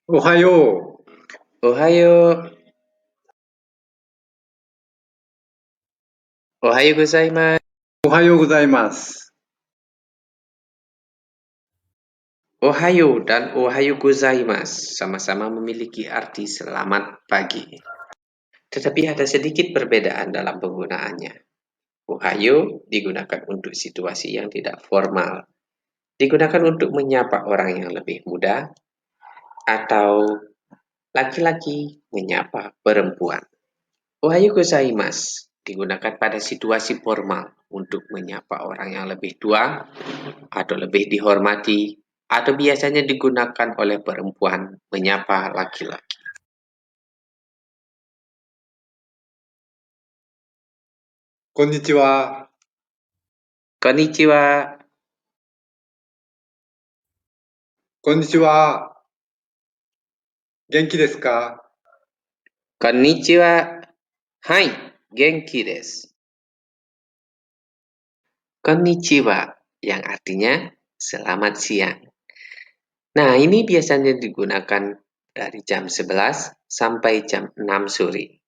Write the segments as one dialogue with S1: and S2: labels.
S1: おはよ
S2: おはよう。おはようございます。
S1: う。おはようございます。
S2: Ohayo dan ohayo gozaimasu sama-sama memiliki arti selamat pagi. Tetapi ada sedikit perbedaan dalam penggunaannya. Ohayo digunakan untuk situasi yang tidak formal. Digunakan untuk menyapa orang yang lebih muda atau laki-laki menyapa perempuan. Ohayo gozaimasu digunakan pada situasi formal untuk menyapa orang yang lebih tua atau lebih dihormati, atau biasanya digunakan oleh perempuan menyapa laki-laki.
S1: Konnichiwa.
S2: Konnichiwa.
S1: Konnichiwa. 元気ですか？
S2: Konnichiwa. Hai, genki desu. Konnichiwa yang artinya selamat siang. Nah, ini biasanya digunakan dari jam 11 sampai jam 6 sore.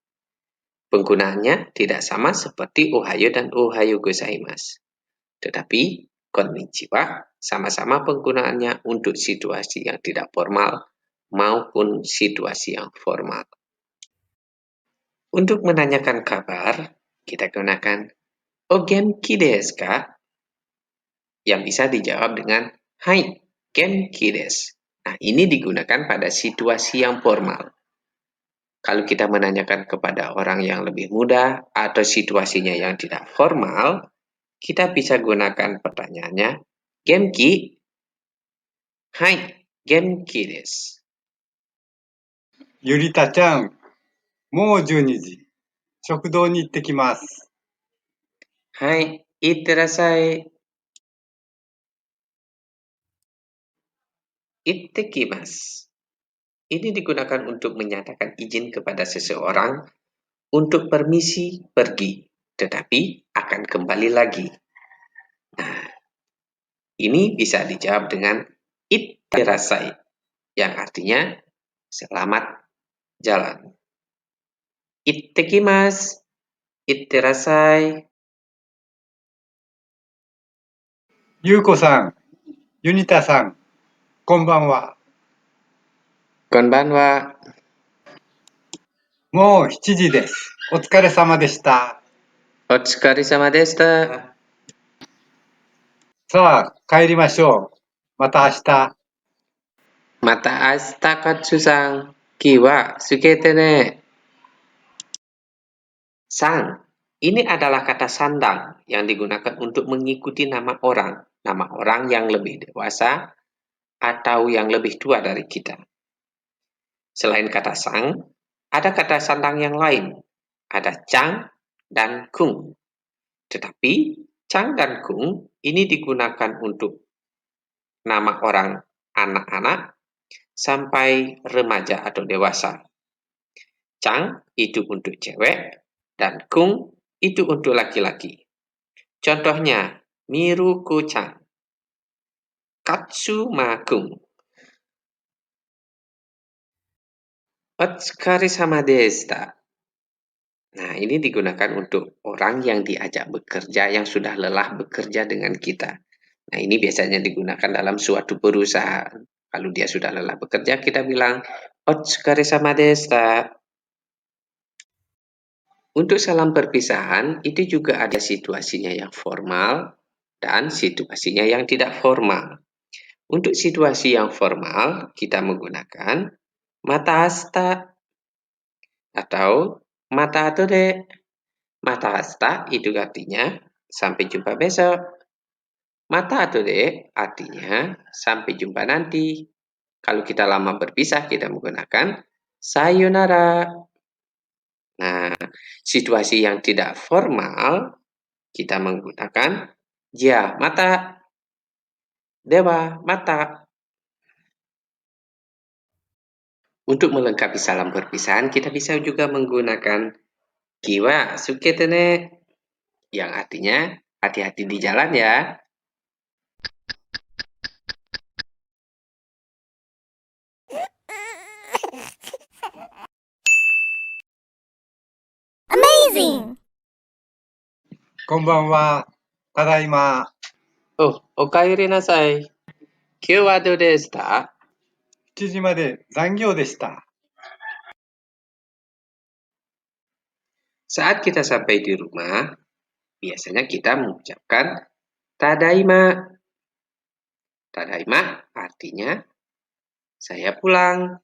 S2: Penggunaannya tidak sama seperti ohayo dan ohayo gozaimasu. Tetapi konnichiwa sama-sama penggunaannya untuk situasi yang tidak formal maupun situasi yang formal. Untuk menanyakan kabar, kita gunakan "O genki desu ka?" yang bisa dijawab dengan "Hai, genki desu." Nah, ini digunakan pada situasi yang formal. Kalau kita menanyakan kepada orang yang lebih muda atau situasinya yang tidak formal, kita bisa gunakan pertanyaannya, "Genki?" "Hai, genki desu."
S1: ゆりたちゃん、もう12時。食堂に行ってきます。
S2: "Hai, itterasai." Ittekimasu. Ini digunakan untuk menyatakan izin kepada seseorang untuk permisi pergi, tetapi akan kembali lagi. Nah, ini bisa dijawab dengan itterasai, yang artinya selamat jalan. Ittekimasu, itterasai.
S1: ゆうこさん、ユニタさん、こんばんは。
S2: Konbanwa.
S1: もう7時です。お疲れ様でした。
S2: Otsukaresama deshita.
S1: さあ、帰りましょう。また明日。
S2: Mata asta katsu-san. Kiwa sukete ne. Sang, ini adalah kata sandang yang digunakan untuk mengikuti nama orang yang lebih dewasa atau yang lebih tua dari kita. Selain kata sang, ada kata sandang yang lain. Ada Chang dan Kung. Tetapi Chang dan Kung ini digunakan untuk nama orang anak-anak sampai remaja atau dewasa. Chang itu untuk cewek dan Kung itu untuk laki-laki. Contohnya, Miruko-chan, Katsuma-kun, Otsukaresama deshita. Nah, ini digunakan untuk orang yang diajak bekerja yang sudah lelah bekerja dengan kita. Nah, ini biasanya digunakan dalam suatu perusahaan. Kalau dia sudah lelah bekerja, kita bilang Otsukaresama deshita. Untuk salam perpisahan, itu juga ada situasinya yang formal dan situasinya yang tidak formal. Untuk situasi yang formal, kita menggunakan mata asta atau mata atode. Mata asta itu artinya sampai jumpa besok. Mata atode artinya sampai jumpa nanti. Kalau kita lama berpisah, kita menggunakan sayonara. Nah, situasi yang tidak formal, kita menggunakan ja mata, dewa mata. Untuk melengkapi salam perpisahan, kita bisa juga menggunakan kiwa sukete ne, yang artinya hati-hati di jalan ya.
S1: こんばんは。ただいま。
S2: Oh, okaeri nasai. Kyou wa do desu ka?
S1: 7時まで残業でした。
S2: Saat kita sampai di rumah, biasanya kita mengucapkan tadaima. Tadaima artinya saya pulang.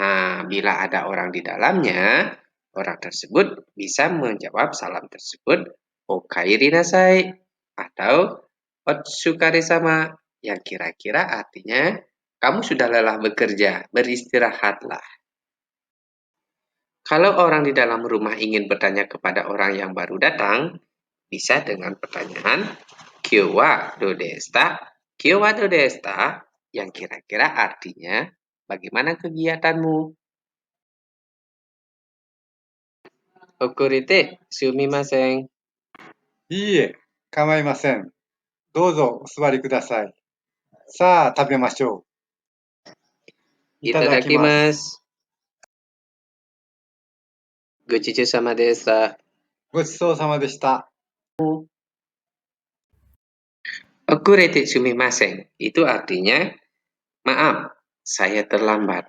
S2: Nah, bila ada orang di dalamnya, orang tersebut bisa menjawab salam tersebut okaeri nasai atau otsukare sama yang kira-kira artinya kamu sudah lelah bekerja, beristirahatlah. Kalau orang di dalam rumah ingin bertanya kepada orang yang baru datang, bisa dengan pertanyaan Kyou wa do desu ka? Kyou wa do desu ka? Yang kira-kira artinya bagaimana kegiatanmu? Okurite sumimasen.
S1: いいえ、構いません。どうぞお座りください。さあ、食べましょう。いただきます。
S2: Itadakimasu. Gochichu sama desu.
S1: ごちそうさまでした。
S2: Okurite sumimasen. Itu artinya maaf, saya terlambat.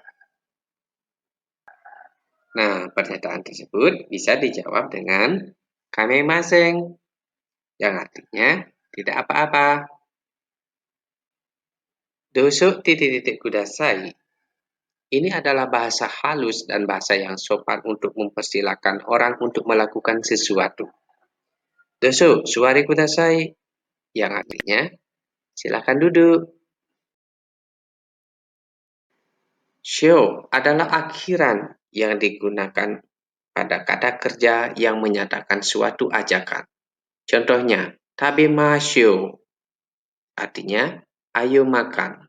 S2: Nah, pernyataan tersebut bisa dijawab dengan kamemasen, yang artinya tidak apa-apa. Doso titik-titik kudasai. Ini adalah bahasa halus dan bahasa yang sopan untuk mempersilakan orang untuk melakukan sesuatu. Doso suwari kudasai, yang artinya silakan duduk. Shio adalah akhiran yang digunakan pada kata kerja yang menyatakan suatu ajakan. Contohnya, tabemashou artinya ayo makan.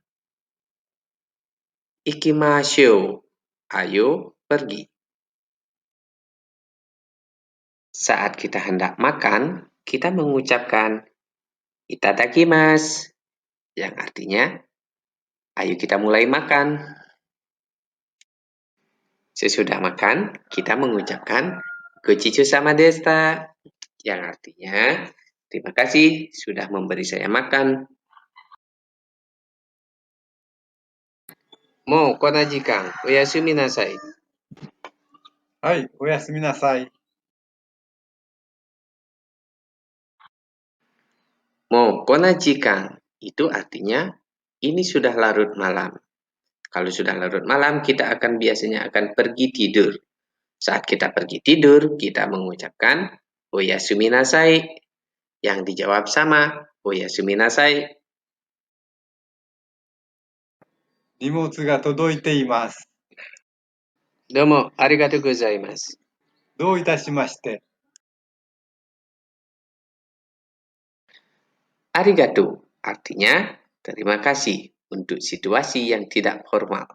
S2: Ikimashou, ayo pergi. Saat kita hendak makan, kita mengucapkan itadakimasu, yang artinya ayo kita mulai makan. Sesudah makan, kita mengucapkan gochichu sama desu, yang artinya terima kasih sudah memberi saya makan. Mou konna jikan, oyasumi nasai.
S1: はい、おやすみなさい。
S2: Mou konna jikan, itu artinya ini sudah larut malam. Kalau sudah larut malam, kita biasanya akan pergi tidur. Saat kita pergi tidur, kita mengucapkan oyasumi nasai, yang dijawab sama oyasumi nasai.
S1: 荷物が届いています。
S2: Domo, arigatou gozaimasu.
S1: どういたしまして。
S2: Arigatou artinya terima kasih untuk situasi yang tidak formal.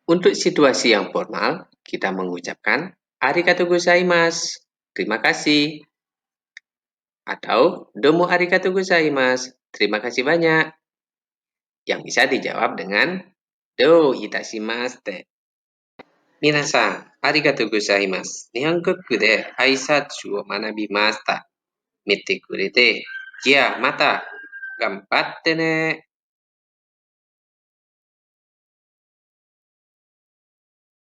S2: Untuk situasi yang formal, kita mengucapkan arigatou gozaimasu, terima kasih. Atau domo arigatou gozaimasu, terima kasih banyak. Yang bisa dijawab dengan do itashimashite. Minasan, arigatou gozaimasu. Nihongoku de aisatsu o manabimashita. Mite kurete. Ya, mata. Ganbatte ne.